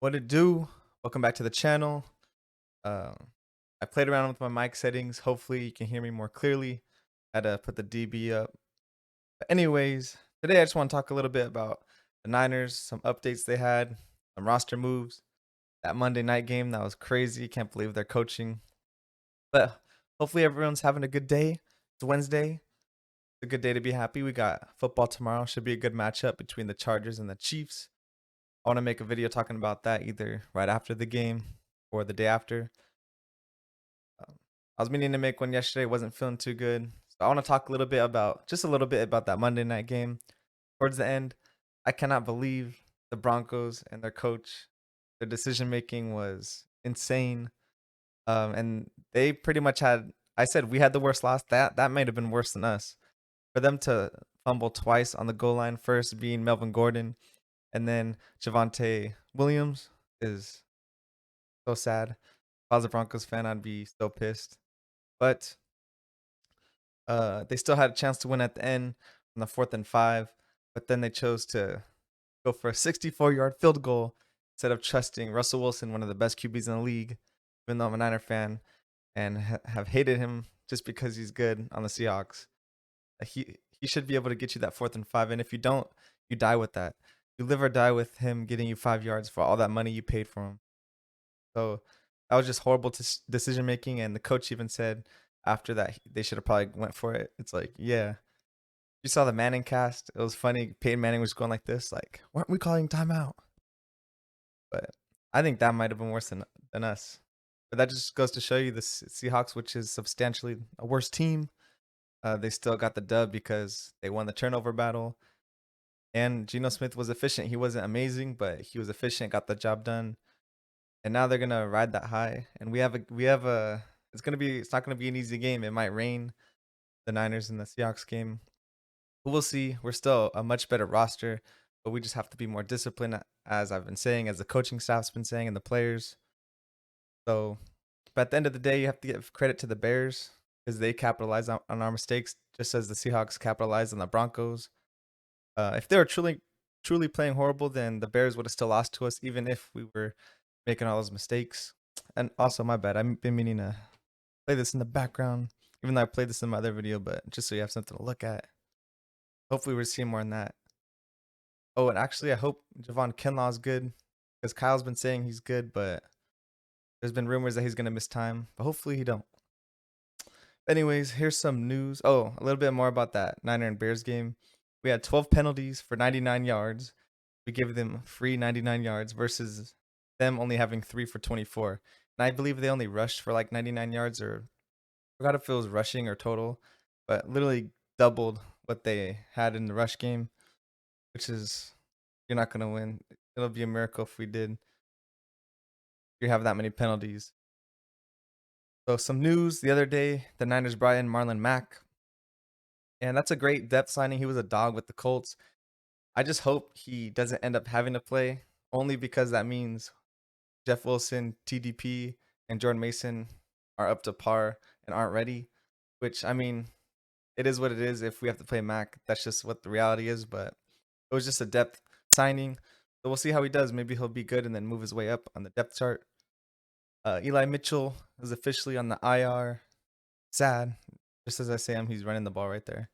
What it do? Welcome back to the channel. Um, I played around with my mic settings. Hopefully, you can hear me more clearly. Had to put the DB up. But anyways, today I just want to talk a little bit about the Niners, some updates they had, some roster moves. That Monday night game that was crazy. Can't believe they're coaching. But hopefully, everyone's having a good day. It's Wednesday. It's a good day to be happy. We got football tomorrow. Should be a good matchup between the Chargers and the Chiefs. I want to make a video talking about that either right after the game or the day after. I was meaning to make one yesterday, wasn't feeling too good. So I want to talk a little bit about just a little bit about that Monday night game. Towards the end, I cannot believe the Broncos and their coach. Their decision making was insane. And they pretty much had I said we had the worst loss. That might have been worse than us. For them to fumble twice on the goal line, first being Melvin Gordon and then Javonte Williams is so sad. If I was a Broncos fan, I'd be so pissed. But they still had a chance to win at the end on the 4th and 5, but then they chose to go for a 64-yard field goal instead of trusting Russell Wilson, one of the best QBs in the league, even though I'm a Niner fan and have hated him just because he's good on the Seahawks. He should be able to get you that 4th and 5, and if you don't, you die with that. You live or die with him getting you 5 yards for all that money you paid for him. So that was just horrible decision making, and the coach even said after that they should have probably went for it. It's like, yeah, you saw the Manning cast. It was funny. Peyton Manning was going like this, like, "Why aren't we calling timeout?" But I think that might have been worse than us. But that just goes to show you the Seahawks, which is substantially a worse team. They still got the dub because they won the turnover battle. And Geno Smith was efficient. He wasn't amazing, but he was efficient, got the job done. And now they're gonna ride that high. And we have a it's not gonna be an easy game. It might rain the Niners and the Seahawks game. But we'll see. We're still a much better roster, but we just have to be more disciplined, as I've been saying, as the coaching staff's been saying, and the players. So, but at the end of the day, you have to give credit to the Bears because they capitalized on our mistakes, just as the Seahawks capitalized on the Broncos. If they were truly playing horrible, then the Bears would have still lost to us, even if we were making all those mistakes. And also, my bad. I've been meaning to play this in the background, even though I played this in my other video, but just so you have something to look at. Hopefully, we're seeing more in that. Oh, and actually, I hope Javon Kinlaw is good because Kyle's been saying he's good, but there's been rumors that he's gonna miss time. But hopefully, he don't. Anyways, here's some news. Oh, a little bit more about that Niner and Bears game. We had 12 penalties for 99 yards. We gave them free 99 yards versus them only having 3 for 24. And I believe they only rushed for like 99 yards, or I forgot if it was rushing or total, but literally doubled what they had in the rush game, which is you're not gonna win. It'll be a miracle if we did. You have that many penalties. So some news the other day, the Niners brought in Marlon Mack, and that's a great depth signing. He was a dog with the Colts. I just hope he doesn't end up having to play, only because that means Jeff Wilson, TDP, and Jordan Mason are up to par and aren't ready. Which, I mean, it is what it is. If we have to play Mac, that's just what the reality is. But it was just a depth signing. So we'll see how he does. Maybe he'll be good and then move his way up on the depth chart. Eli Mitchell is officially on the IR. Sad. Just as I say him, he's running the ball right there.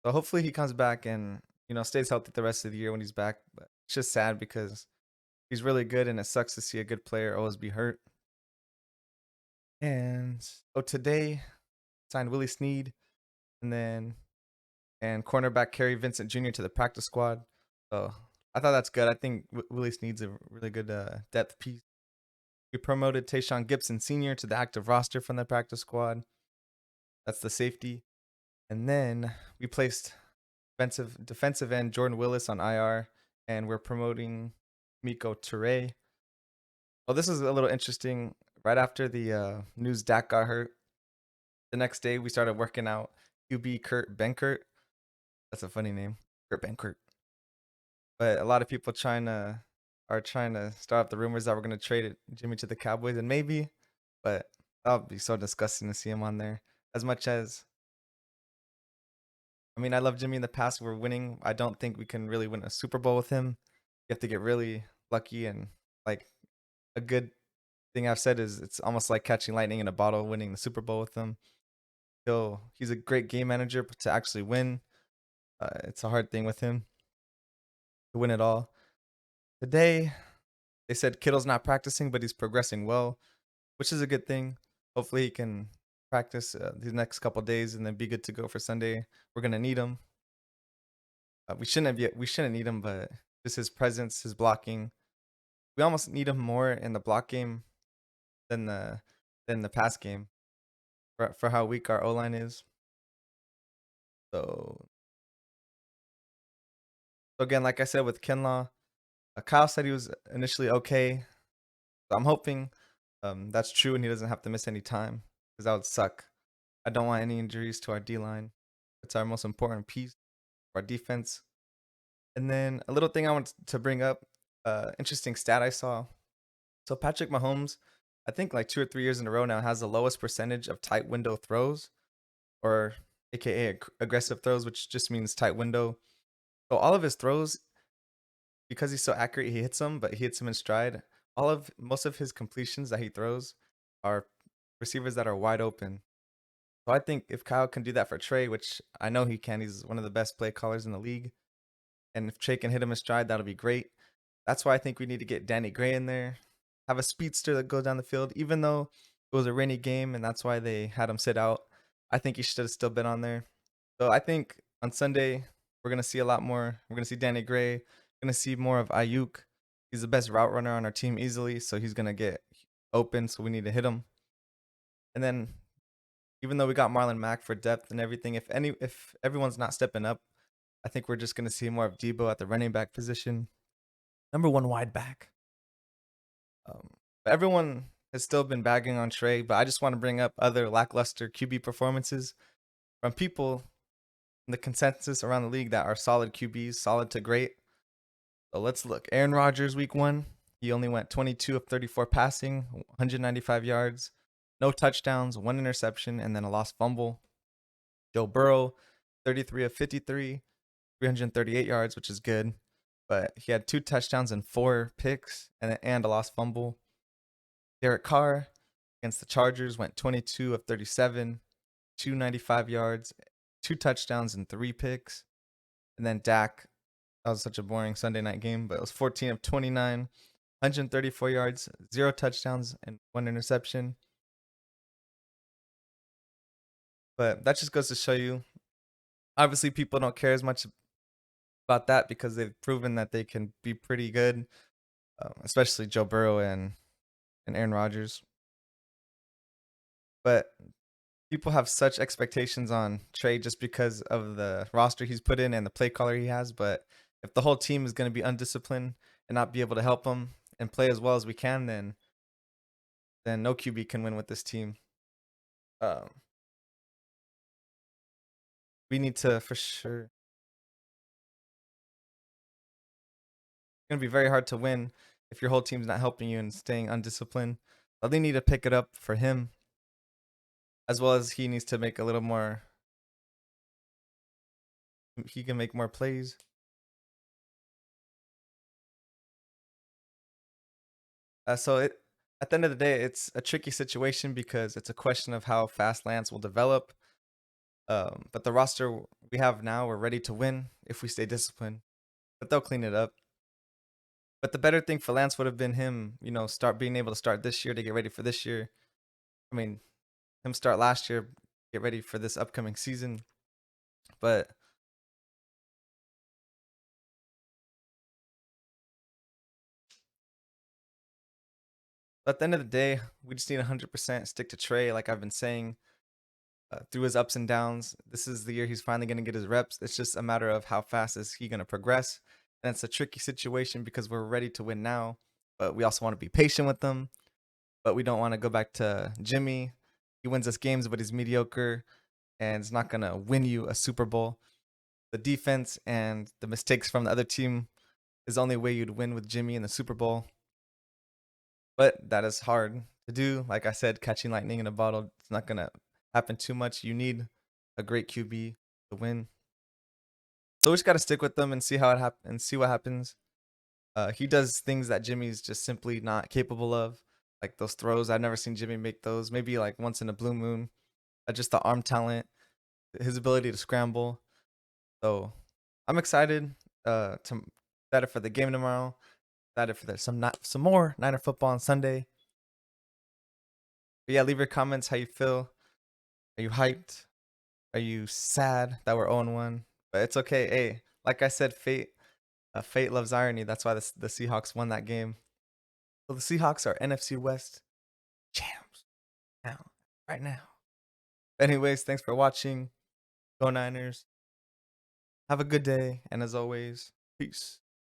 So hopefully he comes back and stays healthy the rest of the year when he's back. But it's just sad because he's really good, and it sucks to see a good player always be hurt. And today signed Willie Snead, and then cornerback Kerry Vincent Jr. to the practice squad. So I thought that's good. I think Willie Snead's a really good depth piece. We promoted Tayshawn Gibson Sr. to the active roster from the practice squad. That's the safety. And then we placed defensive end Jordan Willis on IR, and we're promoting Miko Toure. Well, this is a little interesting. Right after the news Dak got hurt, the next day we started working out QB Kurt Benkert. That's a funny name, Kurt Benkert. But a lot of people are trying to start up the rumors that we're gonna trade Jimmy to the Cowboys, and maybe, but that would be so disgusting to see him on there. As much as I mean, I love Jimmy in the past. We're winning. I don't think we can really win a Super Bowl with him. You have to get really lucky, and like a good thing I've said is it's almost like catching lightning in a bottle, winning the Super Bowl with him. He's a great game manager, but to actually win, it's a hard thing with him to win it all. Today, they said Kittle's not practicing, but he's progressing well, which is a good thing. Hopefully, he can practice these next couple days and then be good to go for Sunday. We're gonna need him. We shouldn't need him, but just his presence, his blocking. We almost need him more in the block game than the pass game for how weak our O line is. So, so again, like I said with Kinlaw, Kyle said he was initially okay. So I'm hoping that's true and he doesn't have to miss any time because that would suck. I don't want any injuries to our D line. It's our most important piece of our defense. And then a little thing I want to bring up, interesting stat I saw. So Patrick Mahomes, I think like 2 or 3 years in a row now, has the lowest percentage of tight window throws, or AKA aggressive throws, which just means tight window. So all of his throws, because he's so accurate, he hits them, but he hits them in stride. Most of his completions that he throws are receivers that are wide open. So I think if Kyle can do that for Trey, which I know he can, he's one of the best play callers in the league. And if Trey can hit him in stride, that'll be great. That's why I think we need to get Danny Gray in there, have a speedster that goes down the field, even though it was a rainy game and that's why they had him sit out. I think he should have still been on there. So I think on Sunday we're gonna see a lot more. We're gonna see Danny Gray. We're gonna see more of Ayuk. He's the best route runner on our team easily, so he's gonna get open. So we need to hit him. And then even though we got Marlon Mack for depth and everything, if everyone's not stepping up, I think we're just gonna see more of Debo at the running back position, number one wide back. But everyone has still been bagging on Trey, but I just want to bring up other lackluster QB performances from people in the consensus around the league that are solid QBs, solid to great. So let's look. Aaron Rodgers, week 1, he only went 22 of 34 passing, 195 yards, no touchdowns, 1 interception, and then a lost fumble. Joe Burrow, 33 of 53, 338 yards, which is good, but he had 2 touchdowns and 4 picks and a lost fumble. Derek Carr against the Chargers went 22 of 37, 295 yards, 2 touchdowns and 3 picks. And then Dak, that was such a boring Sunday night game, but it was 14 of 29, 134 yards, 0 touchdowns and 1 interception. But that just goes to show you, obviously people don't care as much about that because they've proven that they can be pretty good, especially Joe Burrow and Aaron Rodgers. But people have such expectations on Trey just because of the roster he's put in and the play caller he has. But if the whole team is going to be undisciplined and not be able to help him and play as well as we can, then no QB can win with this team. Um, we need to for sure. It's going to be very hard to win if your whole team's not helping you and staying undisciplined. So they need to pick it up for him, as well as he needs to make a little more. He can make more plays. At the end of the day, it's a tricky situation because it's a question of how fast Lance will develop. But the roster we have now, we're ready to win if we stay disciplined. But they'll clean it up. But the better thing for Lance would have been him, start being able to start this year to get ready for this year. I mean, him start last year, get ready for this upcoming season. But at the end of the day, we just need 100% stick to Trey, like I've been saying. Through his ups and downs, this is the year he's finally going to get his reps. It's just a matter of how fast is he going to progress. And it's a tricky situation because we're ready to win now, but we also want to be patient with them. But we don't want to go back to Jimmy. He wins us games, but he's mediocre and it's not going to win you a Super Bowl. The defense and the mistakes from the other team is the only way you'd win with Jimmy in the Super Bowl. But that is hard to do. Like I said, catching lightning in a bottle, it's not going to happen too much. You need a great QB to win. So we just got to stick with them and see how it happens and see what happens. He does things that Jimmy's just simply not capable of, like those throws. I've never seen Jimmy make those. Maybe like once in a blue moon. Just the arm talent, his ability to scramble. So I'm excited. To excited for the game tomorrow. Excited for some more Niner football on Sunday. But yeah, leave your comments how you feel. Are you hyped? Are you sad that we're 0-1? But it's okay. Hey, like I said, fate loves irony. That's why the Seahawks won that game. So the Seahawks are NFC West champs now, right now. Anyways, thanks for watching. Go Niners. Have a good day. And as always, peace.